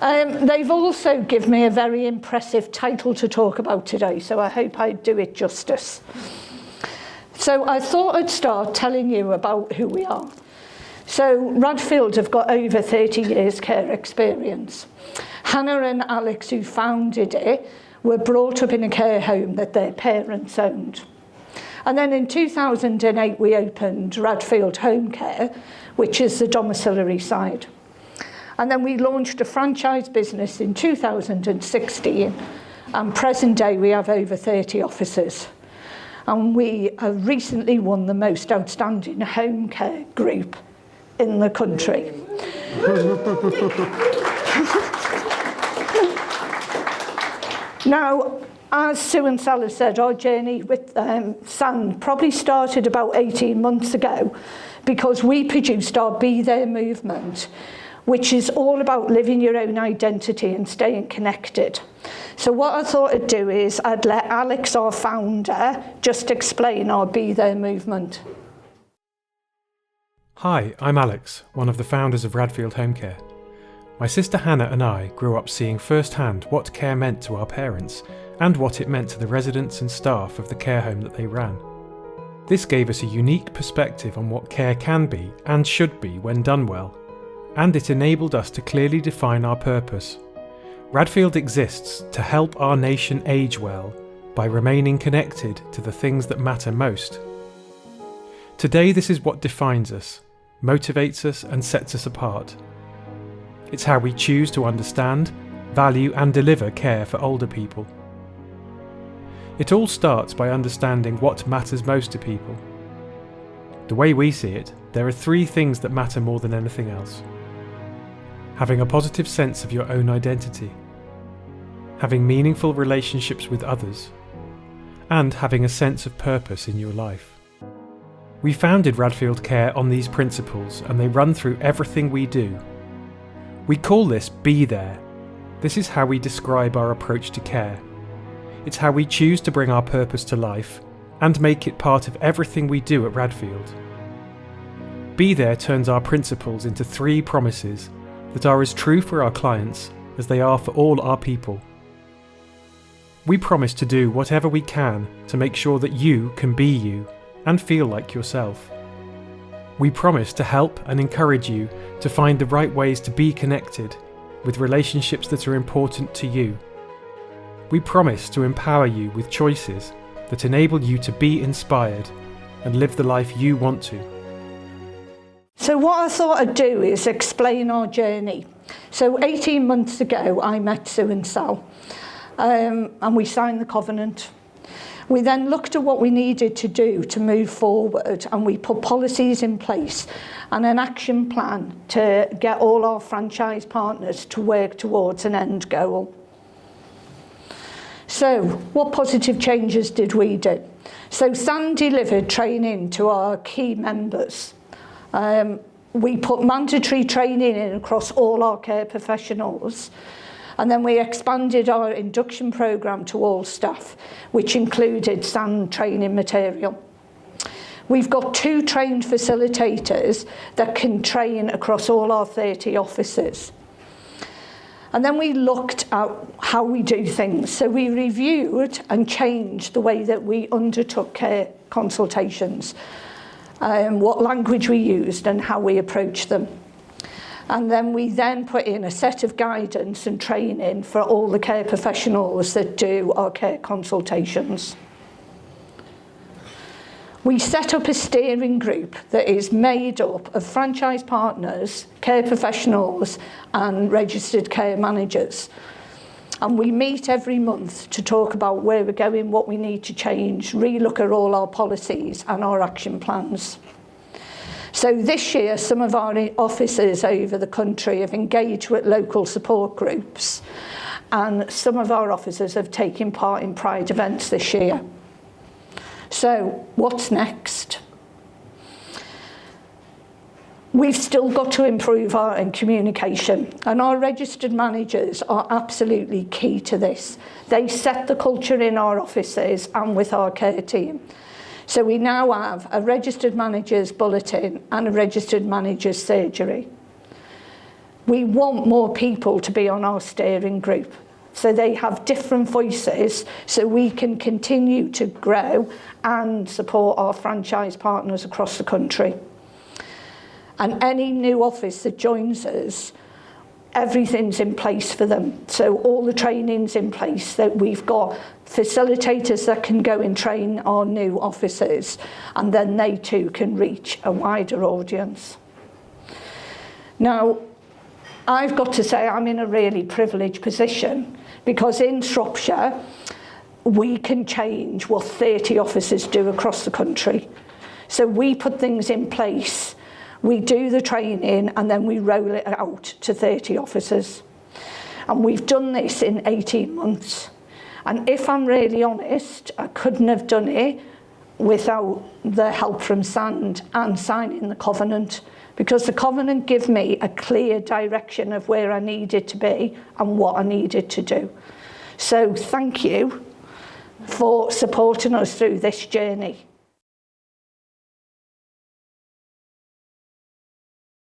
They've also given me a very impressive title to talk about today, so I hope I do it justice. So I thought I'd start telling you about who we are. So Radfield have got over 30 years care experience. Hannah and Alex, who founded it, were brought up in a care home that their parents owned. And then in 2008, we opened Radfield Home Care, which is the domiciliary side. And then we launched a franchise business in 2016, and present day we have over 30 offices. And we have recently won the most outstanding home care group in the country. Now, as Sue and Sal have said, our journey with Sand probably started about 18 months ago because we produced our Be There movement, which is all about living your own identity and staying connected. So what I thought I'd do is I'd let Alex, our founder, just explain our Be There movement. Hi, I'm Alex, one of the founders of Radfield Home Care. My sister Hannah and I grew up seeing firsthand what care meant to our parents and what it meant to the residents and staff of the care home that they ran. This gave us a unique perspective on what care can be and should be when done well, and it enabled us to clearly define our purpose. Radfield exists to help our nation age well by remaining connected to the things that matter most. Today, this is what defines us, motivates us and sets us apart. It's how we choose to understand, value and deliver care for older people. It all starts by understanding what matters most to people. The way we see it, there are three things that matter more than anything else. Having a positive sense of your own identity, having meaningful relationships with others, and having a sense of purpose in your life. We founded Radfield Care on these principles, and they run through everything we do. We call this Be There. This is how we describe our approach to care. It's how we choose to bring our purpose to life and make it part of everything we do at Radfield. Be There turns our principles into three promises that are as true for our clients as they are for all our people. We promise to do whatever we can to make sure that you can be you and feel like yourself. We promise to help and encourage you to find the right ways to be connected with relationships that are important to you. We promise to empower you with choices that enable you to be inspired and live the life you want to. So what I thought I'd do is explain our journey. So 18 months ago, I met Sue and Sal, and we signed the covenant. We then looked at what we needed to do to move forward, and we put policies in place and an action plan to get all our franchise partners to work towards an end goal. So what positive changes did we do? So Sam delivered training to our key members. We put mandatory training in across all our care professionals. And then we expanded our induction programme to all staff, which included SAN training material. We've got 2 trained facilitators that can train across all our 30 offices. And then we looked at how we do things. So we reviewed and changed the way that we undertook care consultations, what language we used and how we approached them. And then we put in a set of guidance and training for all the care professionals that do our care consultations. We set up a steering group that is made up of franchise partners, care professionals and registered care managers. And we meet every month to talk about where we're going, what we need to change, relook at all our policies and our action plans. So this year, some of our officers over the country have engaged with local support groups, and some of our officers have taken part in Pride events this year. So what's next? We've still got to improve our communication, and our registered managers are absolutely key to this. They set the culture in our offices and with our care team. So we now have a registered manager's bulletin and a registered manager's surgery. We want more people to be on our steering group, so they have different voices, so we can continue to grow and support our franchise partners across the country. And any new office that joins us, everything's in place for them. So all the training's in place, that we've got facilitators that can go and train our new officers, and then they too can reach a wider audience. Now, I've got to say I'm in a really privileged position, because in Shropshire, we can change what 30 officers do across the country. So we put things in place, we do the training, and then we roll it out to 30 officers. And we've done this in 18 months. And if I'm really honest, I couldn't have done it without the help from Sand and signing the covenant, because the covenant gave me a clear direction of where I needed to be and what I needed to do. So thank you for supporting us through this journey.